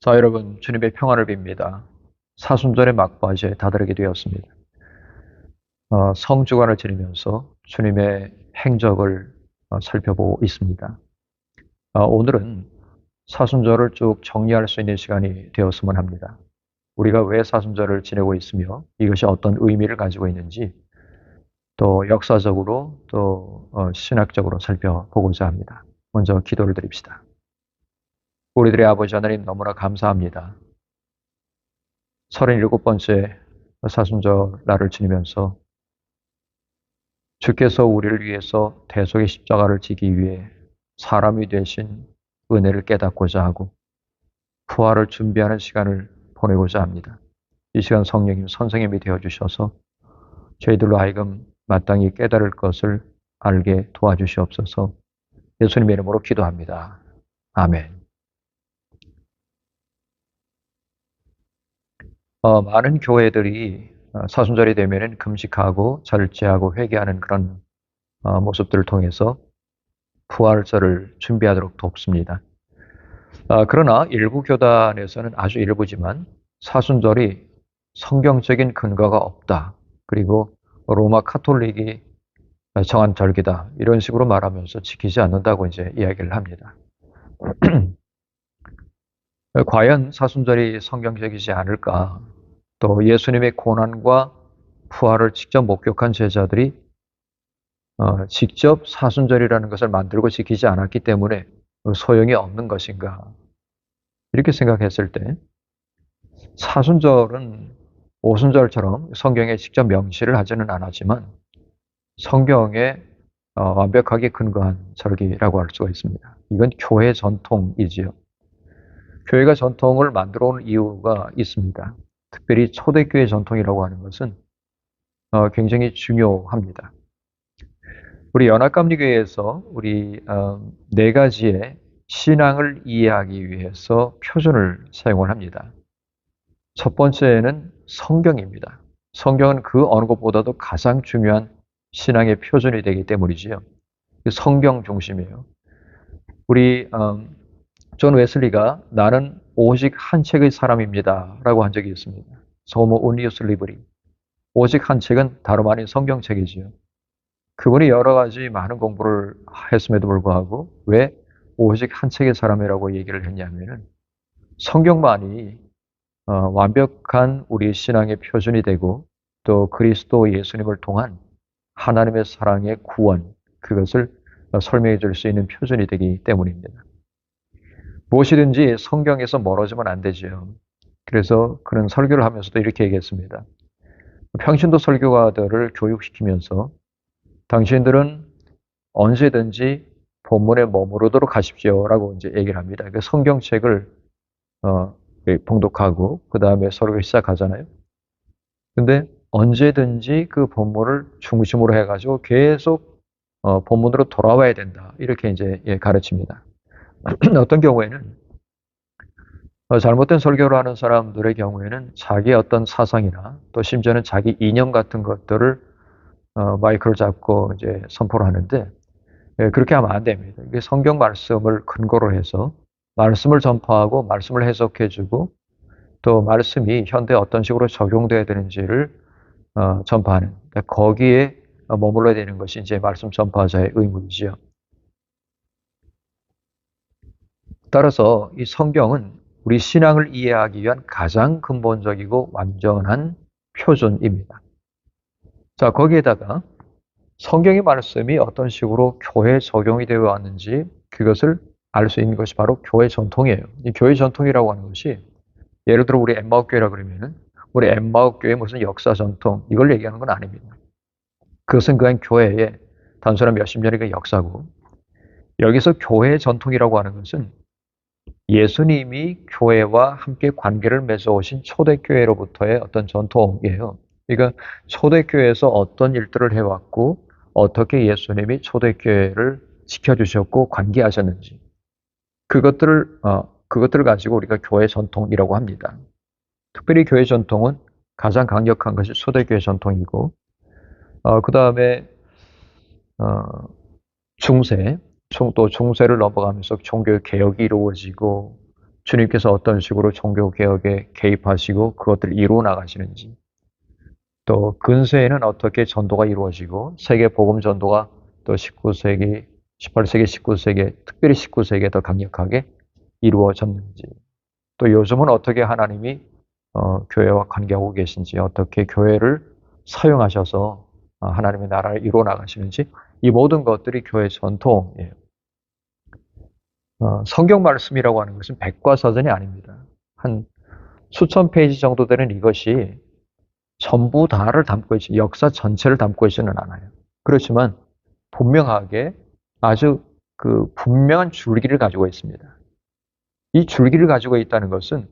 자, 여러분, 주님의 평안을 빕니다. 사순절의 막바지에 다다르게 되었습니다. 성주간을 지내면서 주님의 행적을 살펴보고 있습니다. 오늘은 사순절을 쭉 정리할 수 있는 시간이 되었으면 합니다. 우리가 왜 사순절을 지내고 있으며 이것이 어떤 의미를 가지고 있는지 또 역사적으로 또 신학적으로 살펴보고자 합니다. 먼저 기도를 드립시다. 우리들의 아버지 하나님 너무나 감사합니다. 37번째 사순절 날을 지내면서 주께서 우리를 위해서 대속의 십자가를 지기 위해 사람이 되신 은혜를 깨닫고자 하고 부활을 준비하는 시간을 보내고자 합니다. 이 시간 성령님 선생님이 되어주셔서 저희들로 하여금 마땅히 깨달을 것을 알게 도와주시옵소서. 예수님의 이름으로 기도합니다. 아멘. 많은 교회들이 사순절이 되면은 금식하고 절제하고 회개하는 그런 모습들을 통해서 부활절을 준비하도록 돕습니다. 그러나 일부 교단에서는 아주 일부지만 사순절이 성경적인 근거가 없다. 그리고 로마 카톨릭이 정한 절기다. 이런 식으로 말하면서 지키지 않는다고 이제 이야기를 합니다. 과연 사순절이 성경적이지 않을까? 또 예수님의 고난과 부활을 직접 목격한 제자들이 직접 사순절이라는 것을 만들고 지키지 않았기 때문에 소용이 없는 것인가? 이렇게 생각했을 때 사순절은 오순절처럼 성경에 직접 명시를 하지는 않았지만 성경에 완벽하게 근거한 절기라고 할 수가 있습니다. 이건 교회 전통이지요. 교회가 전통을 만들어 온 이유가 있습니다. 특별히 초대교회 전통이라고 하는 것은 굉장히 중요합니다. 우리 연합감리교회에서 우리 네 가지의 신앙을 이해하기 위해서 표준을 사용을 합니다. 첫 번째는 성경입니다. 성경은 그 어느 것보다도 가장 중요한 신앙의 표준이 되기 때문이지요. 성경 중심이에요. 우리 존 웨슬리가 나는 오직 한 책의 사람입니다 라고 한 적이 있습니다. 소모 우니우스 리브리. 오직 한 책은 다름 아닌 성경책이지요. 그분이 여러 가지 많은 공부를 했음에도 불구하고 왜 오직 한 책의 사람이라고 얘기를 했냐면은 성경만이 완벽한 우리 신앙의 표준이 되고 또 그리스도 예수님을 통한 하나님의 사랑의 구원, 그것을 설명해 줄 수 있는 표준이 되기 때문입니다. 무엇이든지 성경에서 멀어지면 안 되죠. 그래서 그는 설교를 하면서도 이렇게 얘기했습니다. 평신도 설교가들을 교육시키면서 당신들은 언제든지 본문에 머무르도록 하십시오라고 이제 얘기를 합니다. 그 성경책을 봉독하고 그 다음에 설교를 시작하잖아요. 근데 언제든지 그 본문을 중심으로 해가지고 계속 본문으로 돌아와야 된다. 이렇게 이제 가르칩니다. 어떤 경우에는 잘못된 설교를 하는 사람들의 경우에는 자기의 어떤 사상이나 또 심지어는 자기 이념 같은 것들을 마이크를 잡고 이제 선포를 하는데 그렇게 하면 안 됩니다. 이게 성경 말씀을 근거로 해서 말씀을 전파하고 말씀을 해석해주고 또 말씀이 현대에 어떤 식으로 적용돼야 되는지를 전파하는, 그러니까 거기에 머물러야 되는 것이 이제 말씀 전파자의 의무이지요. 따라서 이 성경은 우리 신앙을 이해하기 위한 가장 근본적이고 완전한 표준입니다. 자, 거기에다가 성경의 말씀이 어떤 식으로 교회에 적용이 되어 왔는지 그것을 알 수 있는 것이 바로 교회 전통이에요. 이 교회 전통이라고 하는 것이 예를 들어 우리 엠마오교회라 그러면은 우리 엠마오교회 무슨 역사 전통 이걸 얘기하는 건 아닙니다. 그것은 그냥 교회의 단순한 몇십 년의 그 역사고 여기서 교회 전통이라고 하는 것은 예수님이 교회와 함께 관계를 맺어 오신 초대교회로부터의 어떤 전통이에요. 그러니까 초대교회에서 어떤 일들을 해왔고 어떻게 예수님이 초대교회를 지켜주셨고 관계하셨는지 그것들을 가지고 우리가 교회 전통이라고 합니다. 특별히 교회 전통은 가장 강력한 것이 초대교회 전통이고 그 다음에 중세, 또 중세를 넘어가면서 종교 개혁이 이루어지고 주님께서 어떤 식으로 종교개혁에 개입하시고 그것들을 이루어 나가시는지, 또 근세에는 어떻게 전도가 이루어지고 세계 복음 전도가 또 19세기, 18세기, 19세기, 특별히 19세기에 더 강력하게 이루어졌는지, 또 요즘은 어떻게 하나님이 교회와 관계하고 계신지, 어떻게 교회를 사용하셔서 하나님의 나라를 이루어 나가시는지, 이 모든 것들이 교회 전통이에요. 성경 말씀이라고 하는 것은 백과사전이 아닙니다. 한 수천 페이지 정도 되는 이것이 전부 다를 담고 있지, 역사 전체를 담고 있지는 않아요. 그렇지만 분명하게 아주 그 분명한 줄기를 가지고 있습니다. 이 줄기를 가지고 있다는 것은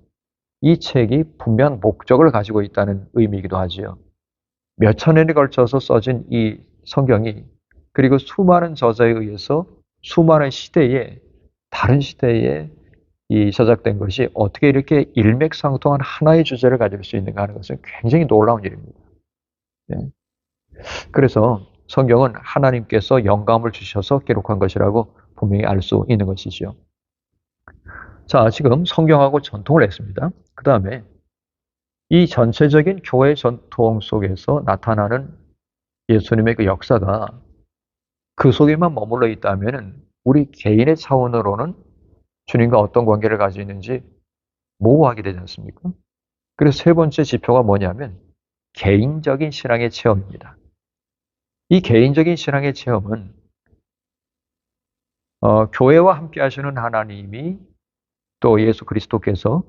이 책이 분명한 목적을 가지고 있다는 의미이기도 하지요. 몇 천 년에 걸쳐서 써진 이 성경이, 그리고 수많은 저자에 의해서 수많은 시대에, 다른 시대에 이 저작된 것이 어떻게 이렇게 일맥상통한 하나의 주제를 가질 수 있는가 하는 것은 굉장히 놀라운 일입니다. 네. 그래서 성경은 하나님께서 영감을 주셔서 기록한 것이라고 분명히 알 수 있는 것이지요. 자, 지금 성경하고 전통을 했습니다. 그 다음에 이 전체적인 교회 전통 속에서 나타나는 예수님의 그 역사가 그 속에만 머물러 있다면 우리 개인의 차원으로는 주님과 어떤 관계를 가지고 있는지 모호하게 되지 않습니까? 그래서 세 번째 지표가 뭐냐면 개인적인 신앙의 체험입니다. 이 개인적인 신앙의 체험은 교회와 함께 하시는 하나님이, 또 예수 그리스도께서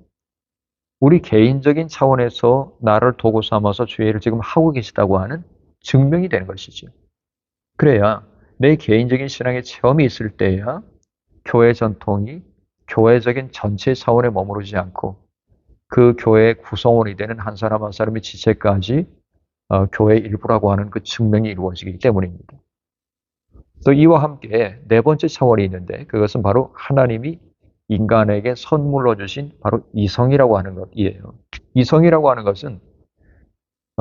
우리 개인적인 차원에서 나를 도구 삼아서 주의 일을 지금 하고 계시다고 하는 증명이 되는 것이죠. 그래야 내 개인적인 신앙의 체험이 있을 때야 교회 전통이 교회적인 전체 차원에 머무르지 않고 그 교회의 구성원이 되는 한 사람 한 사람의 지체까지 교회의 일부라고 하는 그 증명이 이루어지기 때문입니다. 또 이와 함께 네 번째 차원이 있는데, 그것은 바로 하나님이 인간에게 선물로 주신 바로 이성이라고 하는 것이에요. 이성이라고 하는 것은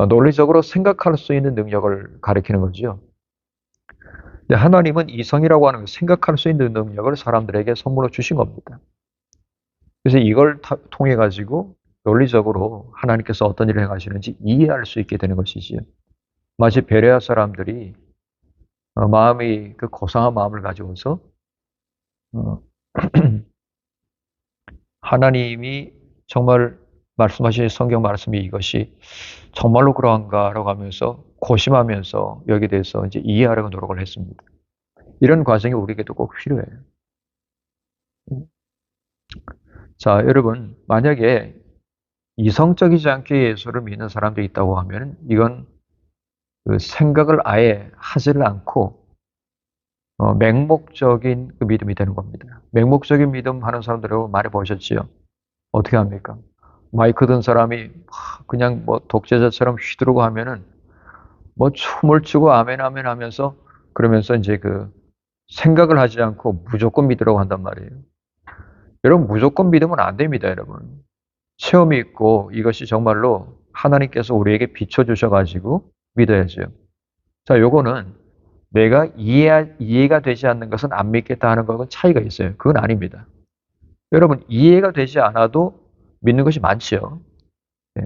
논리적으로 생각할 수 있는 능력을 가리키는 거죠. 근데 하나님은 이성이라고 하는 것, 생각할 수 있는 능력을 사람들에게 선물로 주신 겁니다. 그래서 이걸 통해 가지고 논리적으로 하나님께서 어떤 일을 행하시는지 이해할 수 있게 되는 것이지요. 마치 베레아 사람들이 마음이 그 고상한 마음을 가지고서 어, 하나님이 정말 말씀하신 성경 말씀이 이것이 정말로 그러한가라고 하면서 고심하면서 여기에 대해서 이제 이해하려고 노력을 했습니다. 이런 과정이 우리에게도 꼭 필요해요. 자, 여러분, 만약에 이성적이지 않게 예수를 믿는 사람도 있다고 하면 이건 그 생각을 아예 하지를 않고 맹목적인 그 믿음이 되는 겁니다. 맹목적인 믿음 하는 사람들하고 많이 보셨지요? 어떻게 합니까? 마이크 든 사람이 그냥 뭐 독재자처럼 휘두르고 하면은 뭐 춤을 추고 아멘 아멘 하면서, 그러면서 이제 그 생각을 하지 않고 무조건 믿으라고 한단 말이에요. 여러분, 무조건 믿으면 안 됩니다, 여러분. 체험이 있고 이것이 정말로 하나님께서 우리에게 비춰주셔가지고 믿어야죠. 자, 요거는 내가 이해가 되지 않는 것은 안 믿겠다 하는 것은 차이가 있어요. 그건 아닙니다. 여러분, 이해가 되지 않아도 믿는 것이 많지요.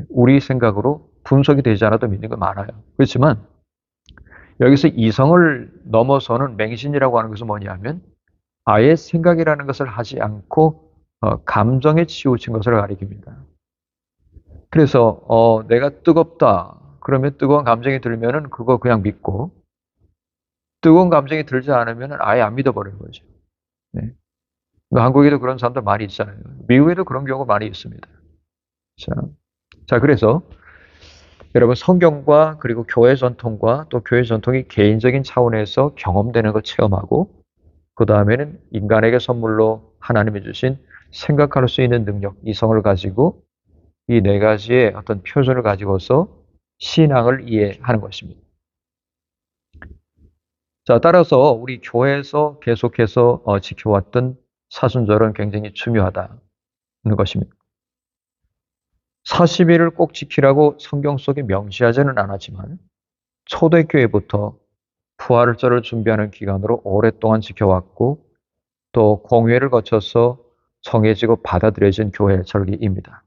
우리 생각으로 분석이 되지 않아도 믿는 거 많아요. 그렇지만 여기서 이성을 넘어서는 맹신이라고 하는 것은 뭐냐면 아예 생각이라는 것을 하지 않고 감정에 치우친 것을 가리킵니다. 그래서 내가 뜨겁다 그러면 뜨거운 감정이 들면은 그거 그냥 믿고, 뜨거운 감정이 들지 않으면 아예 안 믿어버리는 거죠. 네. 한국에도 그런 사람들 많이 있잖아요. 미국에도 그런 경우가 많이 있습니다. 자, 그래서 여러분, 성경과 그리고 교회 전통과 또 교회 전통이 개인적인 차원에서 경험되는 걸 체험하고, 그 다음에는 인간에게 선물로 하나님이 주신 생각할 수 있는 능력, 이성을 가지고 이 네 가지의 어떤 표준을 가지고서 신앙을 이해하는 것입니다. 자, 따라서 우리 교회에서 계속해서 지켜왔던 사순절은 굉장히 중요하다는 것입니다. 40일을 꼭 지키라고 성경 속에 명시하지는 않았지만 초대교회부터 부활절을 준비하는 기간으로 오랫동안 지켜왔고, 또 공회를 거쳐서 정해지고 받아들여진 교회 절기입니다.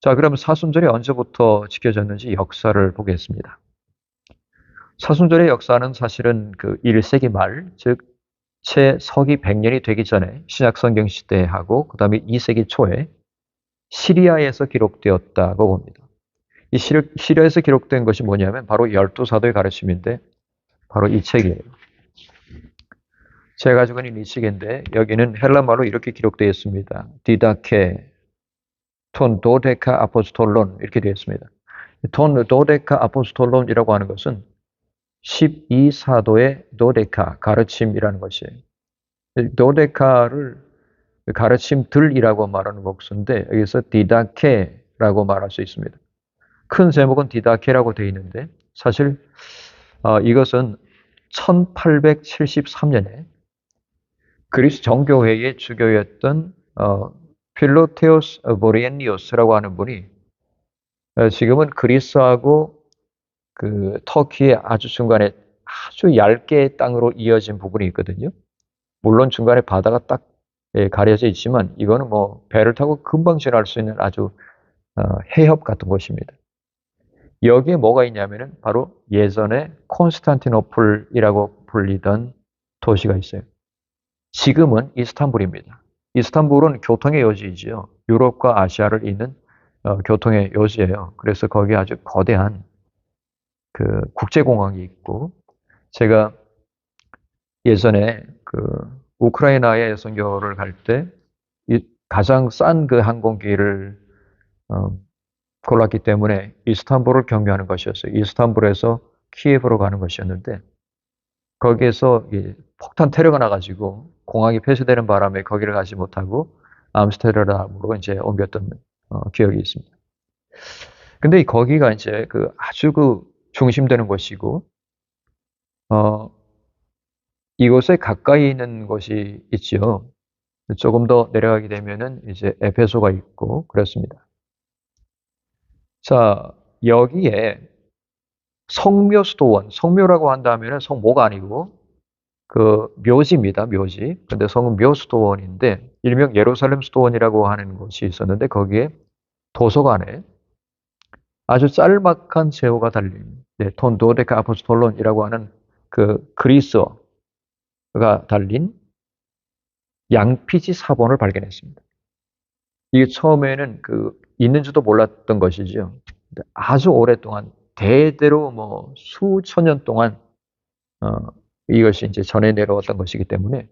자, 그럼 사순절이 언제부터 지켜졌는지 역사를 보겠습니다. 사순절의 역사는 사실은 그 1세기 말, 즉 채서기 100년이 되기 전에 신약 성경 시대하고 그다음에 2세기 초에 시리아에서 기록되었다고 봅니다. 이 시리아에서 기록된 것이 뭐냐면 바로 열두 사도의 가르침인데 바로 이 책이에요. 제가 가지고 있는 이 책인데 여기는 헬라말로 이렇게 기록되어 있습니다. 디다케 톤 도데카 아포스톨론 이렇게 되어 있습니다. 톤 도데카 아포스톨론이라고 하는 것은 12사도의 도데카 가르침이라는 것이에요. 도데카를 가르침들이라고 말하는 목수인데 여기서 디다케라고 말할 수 있습니다. 큰 제목은 디다케라고 되어 있는데 사실 이것은 1873년에 그리스 정교회의 주교였던 필로테오스 보리엔니오스라고 하는 분이 지금은 그리스하고 그 터키의 아주 중간에 아주 얇게 땅으로 이어진 부분이 있거든요. 물론 중간에 바다가 딱 가려져 있지만 이거는 뭐 배를 타고 금방 지나갈 수 있는 아주 해협 같은 곳입니다. 여기에 뭐가 있냐면은 바로 예전에 콘스탄티노플이라고 불리던 도시가 있어요. 지금은 이스탄불입니다. 이스탄불은 교통의 요지이지요. 유럽과 아시아를 잇는 교통의 요지예요. 그래서 거기 아주 거대한 그 국제공항이 있고 제가 예전에 그 우크라이나에 선교를 갈 때 가장 싼 그 항공기를 골랐기 때문에 이스탄불을 경유하는 것이었어요. 이스탄불에서 키예프로 가는 것이었는데 거기에서 폭탄 테러가 나가지고 공항이 폐쇄되는 바람에 거기를 가지 못하고 암스테르담으로 이제 옮겼던 기억이 있습니다. 근데 거기가 이제 그 아주 그 중심되는 곳이고 이곳에 가까이 있는 곳이 있지요. 조금 더 내려가게 되면은 이제 에페소가 있고 그렇습니다. 자, 여기에 성묘 수도원, 성묘라고 한다면은 성모가 아니고 그 묘지입니다, 묘지. 근데 성은 묘수도원인데 일명 예루살렘 수도원이라고 하는 곳이 있었는데 거기에 도서관에 아주 짤막한 제호가 달린 톤 도데카 아포스톨론이라고 하는 그 그리스어가 달린 양피지 사본을 발견했습니다. 이게 처음에는 그 있는지도 몰랐던 것이죠. 아주 오랫동안 대대로 뭐 수천 년 동안 이것이 이제 전해 내려왔던 것이기 때문에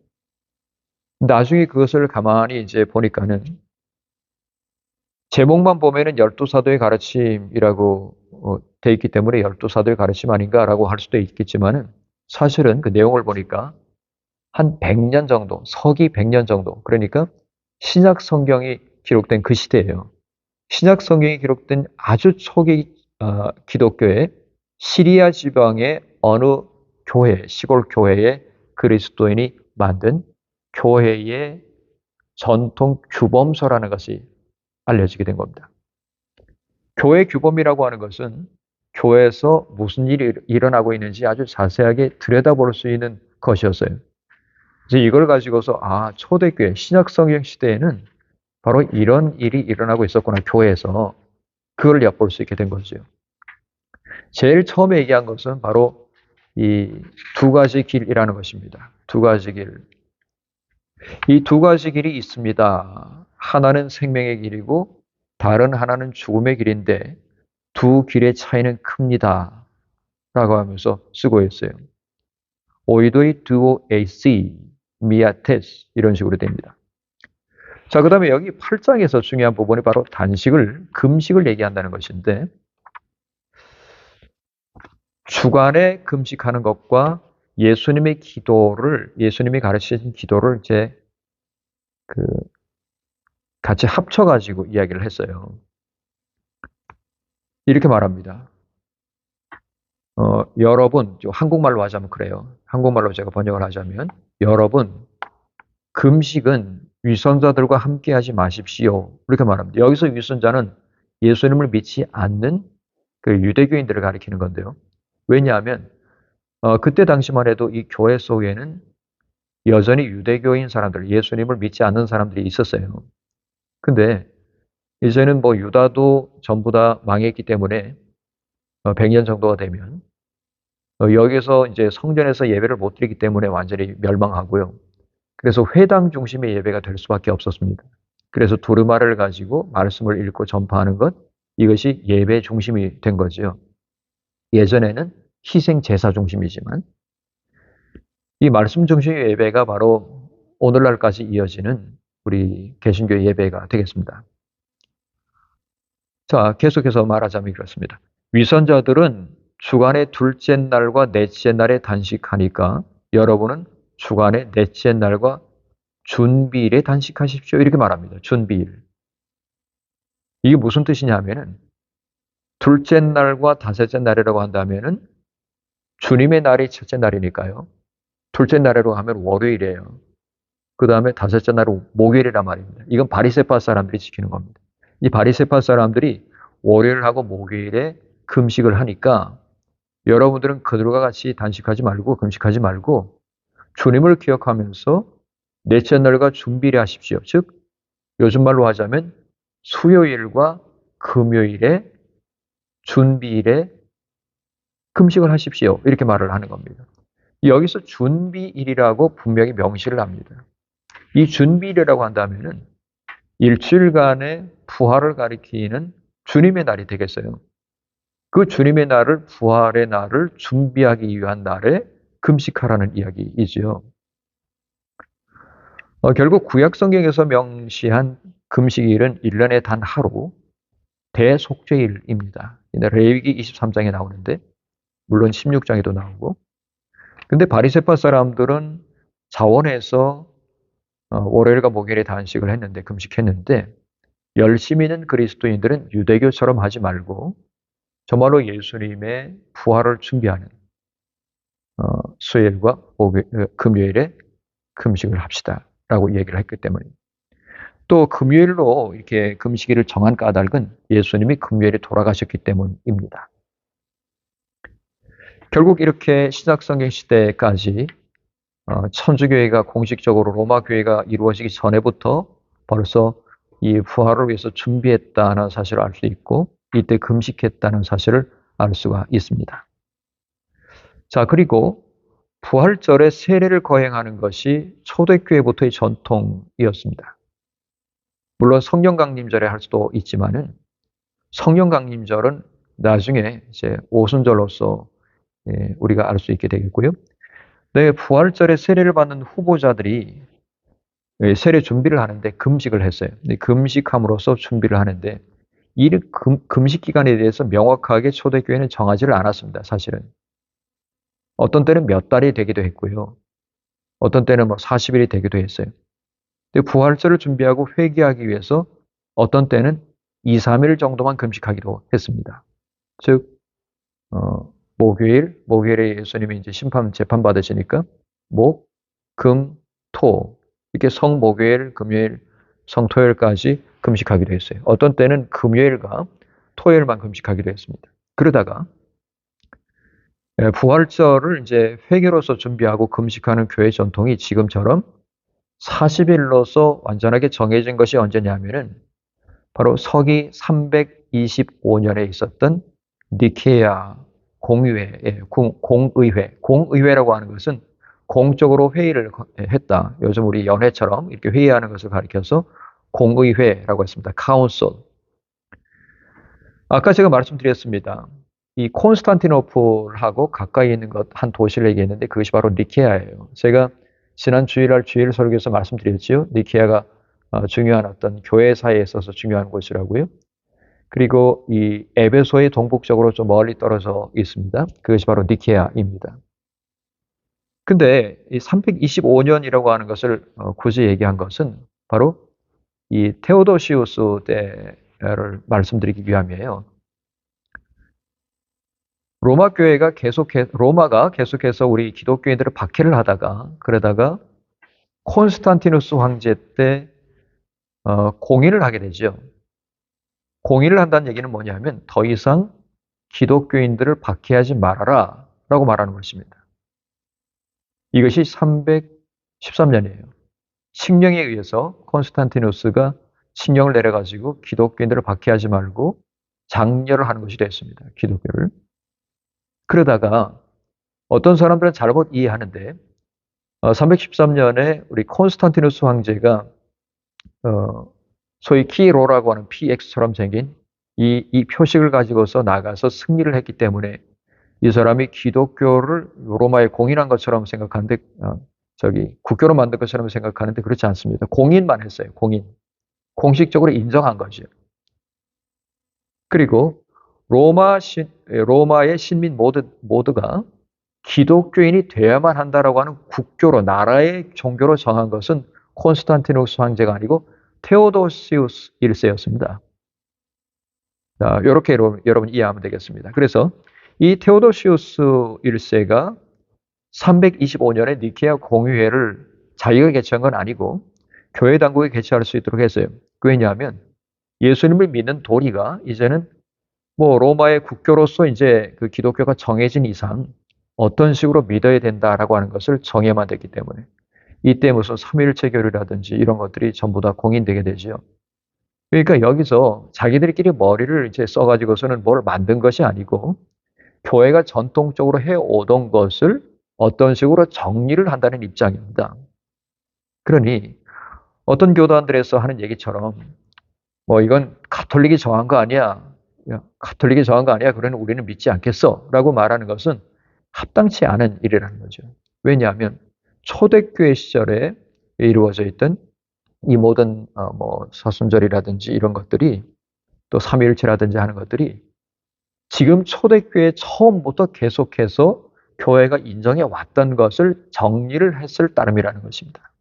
나중에 그것을 가만히 이제 보니까는 제목만 보면은 열두 사도의 가르침이라고 돼 있기 때문에 열두 사도의 가르침 아닌가라고 할 수도 있겠지만은 사실은 그 내용을 보니까 한 100년 정도, 서기 100년 정도, 그러니까 신약 성경이 기록된 그 시대예요. 신약 성경이 기록된 아주 초기 기독교의 시리아 지방의 어느 교회, 시골 교회의 그리스도인이 만든 교회의 전통 규범서라는 것이 알려지게 된 겁니다. 교회 규범이라고 하는 것은 교회에서 무슨 일이 일어나고 있는지 아주 자세하게 들여다볼 수 있는 것이었어요. 이제 이걸 가지고서 초대교회 신약 성경 시대에는 바로 이런 일이 일어나고 있었구나 교회에서 그걸 엿볼 수 있게 된 거죠. 제일 처음에 얘기한 것은 바로 이 두 가지 길이라는 것입니다. 두 가지 길. 이 두 가지 길이 있습니다. 하나는 생명의 길이고 다른 하나는 죽음의 길인데 두 길의 차이는 큽니다. 라고 하면서 쓰고 있어요. 오이도이 두오 에이시 미아테스 이런 식으로 됩니다. 자, 그 다음에 여기 8장에서 중요한 부분이 바로 금식을 얘기한다는 것인데 주간에 금식하는 것과 예수님이 가르치신 기도를 이제 같이 합쳐가지고 이야기를 했어요. 이렇게 말합니다. 여러분, 한국말로 하자면 그래요. 한국말로 제가 번역을 하자면, 여러분, 금식은 위선자들과 함께 하지 마십시오. 이렇게 말합니다. 여기서 위선자는 예수님을 믿지 않는 그 유대교인들을 가리키는 건데요. 왜냐하면, 그때 당시만 해도 이 교회 속에는 여전히 유대교인 사람들, 예수님을 믿지 않는 사람들이 있었어요. 근데 이제는 뭐 유다도 전부 다 망했기 때문에 100년 정도가 되면 여기서 이제 성전에서 예배를 못 드리기 때문에 완전히 멸망하고요. 그래서 회당 중심의 예배가 될 수밖에 없었습니다. 그래서 두루마리를 가지고 말씀을 읽고 전파하는 것, 이것이 예배 중심이 된 거죠. 예전에는 희생 제사 중심이지만 이 말씀 중심의 예배가 바로 오늘날까지 이어지는 우리 개신교 예배가 되겠습니다. 자, 계속해서 말하자면 그렇습니다. 위선자들은 주간의 둘째 날과 넷째 날에 단식하니까 여러분은 주간의 넷째 날과 준비일에 단식하십시오. 이렇게 말합니다. 준비일. 이게 무슨 뜻이냐면은 둘째 날과 다섯째 날이라고 한다면은 주님의 날이 첫째 날이니까요. 둘째 날이라고 하면 월요일이에요. 그 다음에 다섯째 날은 목요일이란 말입니다. 이건 바리새파 사람들이 지키는 겁니다. 이 바리새파 사람들이 월요일하고 목요일에 금식을 하니까 여러분들은 그들과 같이 단식하지 말고 금식하지 말고 주님을 기억하면서 넷째 날과 준비를 하십시오. 즉 요즘 말로 하자면 수요일과 금요일에 준비일에 금식을 하십시오. 이렇게 말을 하는 겁니다. 여기서 준비일이라고 분명히 명시를 합니다. 이 준비일이라고 한다면은 일주일간의 부활을 가리키는 주님의 날이 되겠어요. 그 주님의 날을, 부활의 날을 준비하기 위한 날에 금식하라는 이야기이지요. 결국 구약 성경에서 명시한 금식일은 1년에 단 하루, 대속죄일입니다. 레위기 23장에 나오는데 물론 16장에도 나오고, 근데 바리새파 사람들은 자원해서 월요일과 목요일에 단식을 했는데 금식했는데 열심히 있는 그리스도인들은 유대교처럼 하지 말고 정말로 예수님의 부활을 준비하는 수요일과 금요일에 금식을 합시다라고 얘기를 했기 때문에 또 금요일로 이렇게 금식일을 정한 까닭은 예수님이 금요일에 돌아가셨기 때문입니다. 결국 이렇게 신약성경 시대까지 천주교회가 공식적으로 로마 교회가 이루어지기 전에부터 벌써 이 부활을 위해서 준비했다는 사실을 알 수 있고 이때 금식했다는 사실을 알 수가 있습니다. 자, 그리고 부활절에 세례를 거행하는 것이 초대교회부터의 전통이었습니다. 물론 성령강림절에 할 수도 있지만은 성령강림절은 나중에 이제 오순절로서 우리가 알 수 있게 되겠고요. 네, 부활절에 세례를 받는 후보자들이 세례 준비를 하는데 금식을 했어요. 금식함으로써 준비를 하는데 이 금식 기간에 대해서 명확하게 초대교회는 정하지를 않았습니다. 사실은. 어떤 때는 몇 달이 되기도 했고요. 어떤 때는 뭐 40일이 되기도 했어요. 근데 부활절을 준비하고 회개하기 위해서 어떤 때는 2, 3일 정도만 금식하기도 했습니다. 즉 목요일에 예수님이 이제 재판 받으시니까 목, 금, 토 이렇게 성목요일, 금요일, 성토요일까지 금식하기도 했어요. 어떤 때는 금요일과 토요일만 금식하기도 했습니다. 그러다가 부활절을 이제 회개로서 준비하고 금식하는 교회 전통이 지금처럼 40일로서 완전하게 정해진 것이 언제냐면은 바로 서기 325년에 있었던 니케아 공의회, 공의회라고 하는 것은 공적으로 회의를 했다. 요즘 우리 연회처럼 이렇게 회의하는 것을 가리켜서 공의회라고 했습니다. 카운슬. 아까 제가 말씀드렸습니다. 이 콘스탄티노플하고 가까이 있는 한 도시를 얘기했는데 그것이 바로 니케아예요. 제가 지난 주일 설교에서 말씀드렸지요. 니케아가 중요한 어떤 교회 사이에 있어서 중요한 곳이라고요. 그리고 이 에베소의 동북쪽으로 좀 멀리 떨어져 있습니다. 그것이 바로 니케아입니다. 근데 이 325년이라고 하는 것을 굳이 얘기한 것은 바로 이 테오도시우스 때를 말씀드리기 위함이에요. 로마가 계속해서 우리 기독교인들을 박해를 하다가 그러다가 콘스탄티누스 황제 때 공의를 하게 되죠. 공의를 한다는 얘기는 뭐냐면 더 이상 기독교인들을 박해하지 말아라 라고 말하는 것입니다. 이것이 13년이에요. 칙령에 의해서 콘스탄티누스가 칙령을 내려가지고 기독교인들을 박해하지 말고 장려를 하는 것이 됐습니다. 기독교를. 그러다가 어떤 사람들은 잘못 이해하는데 313년에 우리 콘스탄티누스 황제가 소위 키로라고 하는 PX처럼 생긴 이 표식을 가지고서 나가서 승리를 했기 때문에 이 사람이 기독교를 로마에 공인한 것처럼 생각하는데 국교로 만든 것처럼 생각하는데 그렇지 않습니다. 공인만 했어요. 공인. 공식적으로 인정한 거죠. 그리고 로마의 신민 모두가 기독교인이 되어야만 한다라고 하는 국교로 나라의 종교로 정한 것은 콘스탄티누스 황제가 아니고 테오도시우스 1세였습니다. 이렇게 여러분 이해하면 되겠습니다. 그래서 이 테오도시우스 1세가 325년에 니케아 공의회를 자기가 개최한 건 아니고 교회 당국이 개최할 수 있도록 했어요. 왜냐하면 예수님을 믿는 도리가 이제는 뭐 로마의 국교로서 이제 그 기독교가 정해진 이상 어떤 식으로 믿어야 된다라고 하는 것을 정해만 됐기 때문에 이때 무슨 삼위일체 교리라든지 이런 것들이 전부 다 공인되게 되지요. 그러니까 여기서 자기들끼리 머리를 이제 써가지고서는 뭘 만든 것이 아니고 교회가 전통적으로 해오던 것을 어떤 식으로 정리를 한다는 입장입니다. 그러니 어떤 교단들에서 하는 얘기처럼 뭐 이건 가톨릭이 정한 거 아니야. 가톨릭이 정한 거 아니야. 그러니 우리는 믿지 않겠어. 라고 말하는 것은 합당치 않은 일이라는 거죠. 왜냐하면 초대교회 시절에 이루어져 있던 이 모든 뭐 사순절이라든지 이런 것들이 또 삼위일체라든지 하는 것들이 지금 초대교회 처음부터 계속해서 교회가 인정해 왔던 것을 정리를 했을 따름이라는 것입니다.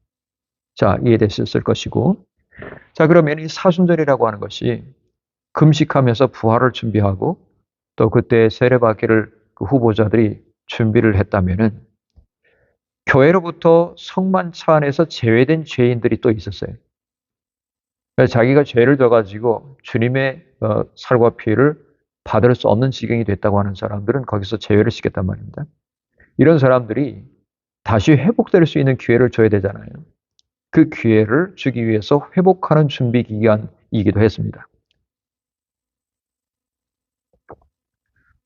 자, 이해되셨을 것이고. 자, 그러면 이 사순절이라고 하는 것이 금식하면서 부활을 준비하고 또 그때 세례받기를 그 후보자들이 준비를 했다면은 교회로부터 성만차 안에서 제외된 죄인들이 또 있었어요. 자기가 죄를 져가지고 주님의 살과 피를 받을 수 없는 지경이 됐다고 하는 사람들은 거기서 제외를 시켰단 말입니다. 이런 사람들이 다시 회복될 수 있는 기회를 줘야 되잖아요. 그 기회를 주기 위해서 회복하는 준비 기간이기도 했습니다.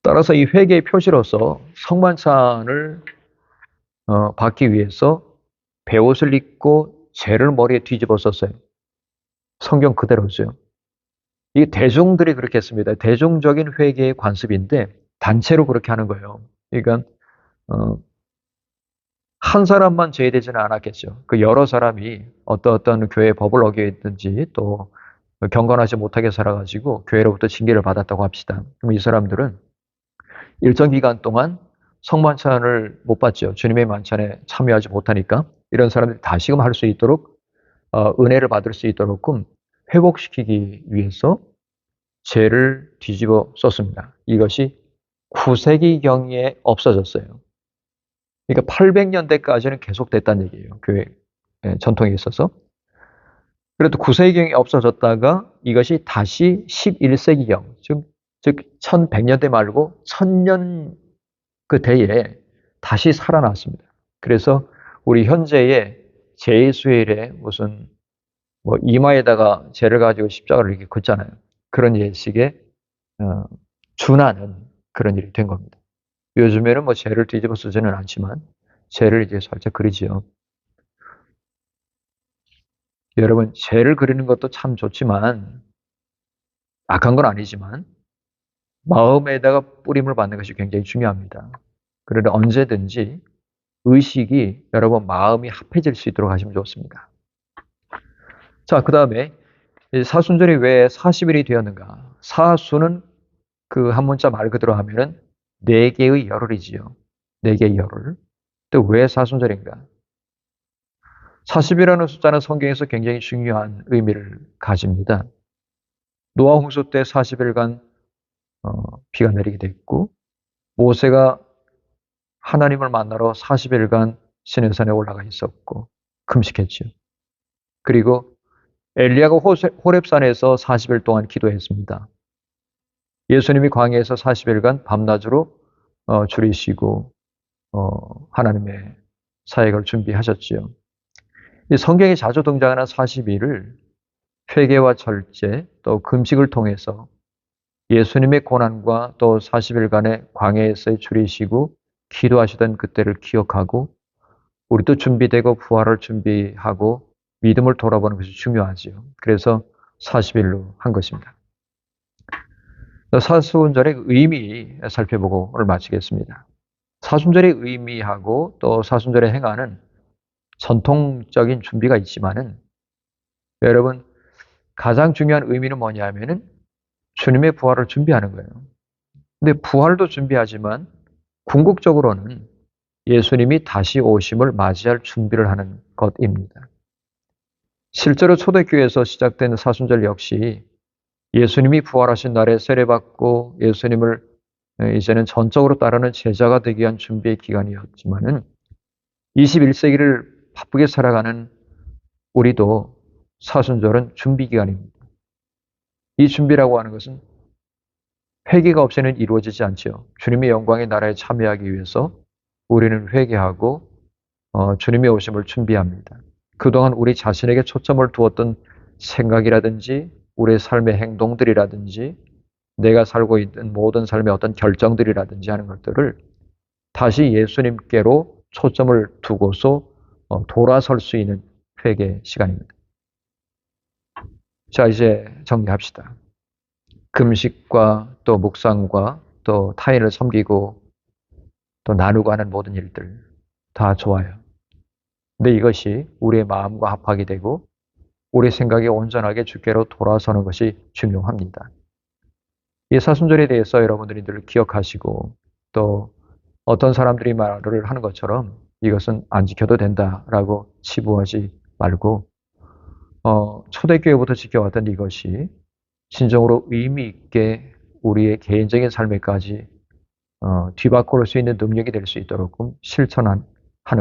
따라서 이 회개의 표시로서 성만찬을 받기 위해서 베옷을 입고 죄를 머리에 뒤집어 썼어요. 성경 그대로죠. 이게 대중들이 그렇게 했습니다. 대중적인 회개의 관습인데 단체로 그렇게 하는 거예요. 그러니까 한 사람만 제외되지는 않았겠죠. 그 여러 사람이 어떤 교회의 법을 어겼든지 또 경건하지 못하게 살아가지고 교회로부터 징계를 받았다고 합시다. 그럼 이 사람들은 일정 기간 동안 성만찬을 못 받죠. 주님의 만찬에 참여하지 못하니까 이런 사람들이 다시금 할 수 있도록 은혜를 받을 수 있도록 회복시키기 위해서 죄를 뒤집어 썼습니다. 이것이 9세기경에 없어졌어요. 그러니까 800년대까지는 계속됐다는 얘기예요. 교회 전통에 있어서. 그래도 9세기경에 없어졌다가 이것이 다시 11세기경, 즉 1100년대 말고 1000년 그 대에 다시 살아났습니다. 그래서 우리 현재의 제2수일에 무슨 뭐 이마에다가 죄를 가지고 십자가를 이렇게 긋잖아요. 그런 예식에 준하는 그런 일이 된 겁니다. 요즘에는 뭐 죄를 뒤집어 쓰지는 않지만 죄를 이제 살짝 그리지요. 여러분, 죄를 그리는 것도 참 좋지만 악한 건 아니지만 마음에다가 뿌림을 받는 것이 굉장히 중요합니다. 그러나 언제든지 의식이 여러분 마음이 합해질 수 있도록 하시면 좋습니다. 자, 그 다음에 사순절이 왜 40일이 되었는가? 사수는 그 한 문자 말 그대로 하면은 4개의 열흘이지요. 4개의 열흘. 또 왜 사순절인가? 40이라는 숫자는 성경에서 굉장히 중요한 의미를 가집니다. 노아 홍수 때 40일간 비가 내리게 됐고 모세가 하나님을 만나러 40일간 시내산에 올라가 있었고 금식했죠. 그리고 엘리야가 호렙산에서 40일 동안 기도했습니다. 예수님이 광야에서 40일간 밤낮으로 줄이시고 하나님의 사역을 준비하셨지요. 이 성경에 자주 등장하는 40일을 회개와 절제 또 금식을 통해서 예수님의 고난과 또 40일간의 광야에서의 줄이시고 기도하시던 그때를 기억하고 우리도 준비되고 부활을 준비하고 믿음을 돌아보는 것이 중요하지요. 그래서 40일로 한 것입니다. 사순절의 의미 살펴보고 오늘 마치겠습니다. 사순절의 의미하고 또 사순절의 행하는 전통적인 준비가 있지만은 여러분 가장 중요한 의미는 뭐냐면은 주님의 부활을 준비하는 거예요. 근데 부활도 준비하지만 궁극적으로는 예수님이 다시 오심을 맞이할 준비를 하는 것입니다. 실제로 초대교회에서 시작된 사순절 역시 예수님이 부활하신 날에 세례받고 예수님을 이제는 전적으로 따르는 제자가 되기 위한 준비의 기간이었지만은 21세기를 바쁘게 살아가는 우리도 사순절은 준비 기간입니다. 이 준비라고 하는 것은 회개가 없이는 이루어지지 않지요. 주님의 영광의 나라에 참여하기 위해서 우리는 회개하고 주님의 오심을 준비합니다. 그동안 우리 자신에게 초점을 두었던 생각이라든지 우리의 삶의 행동들이라든지 내가 살고 있는 모든 삶의 어떤 결정들이라든지 하는 것들을 다시 예수님께로 초점을 두고서 돌아설 수 있는 회개 시간입니다. 자, 이제 정리합시다. 금식과 또 묵상과 또 타인을 섬기고 또 나누고 하는 모든 일들 다 좋아요. 근데 이것이 우리의 마음과 합하게 되고 우리 생각이 온전하게 주께로 돌아서는 것이 중요합니다. 이 사순절에 대해서 여러분들이 늘 기억하시고 또 어떤 사람들이 말을 하는 것처럼 이것은 안 지켜도 된다라고 치부하지 말고 초대교회부터 지켜왔던 이것이 진정으로 의미 있게 우리의 개인적인 삶에까지 뒤바꿀 수 있는 능력이 될 수 있도록 실천하는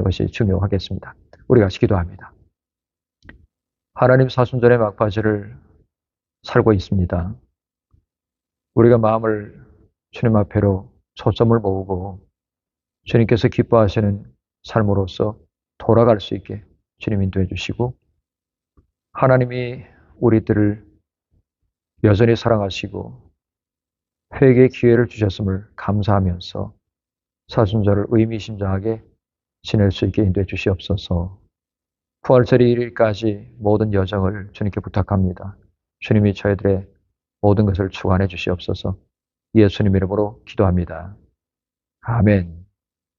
것이 중요하겠습니다. 우리가 기도합니다. 하나님 사순절의 막바지를 살고 있습니다. 우리가 마음을 주님 앞에로 초점을 모으고 주님께서 기뻐하시는 삶으로서 돌아갈 수 있게 주님 인도해 주시고 하나님이 우리들을 여전히 사랑하시고 회개의 기회를 주셨음을 감사하면서 사순절을 의미심장하게 지낼 수 있게 인도해 주시옵소서. 부활절 1일까지 모든 여정을 주님께 부탁합니다. 주님이 저희들의 모든 것을 주관해 주시옵소서. 예수님 이름으로 기도합니다. 아멘.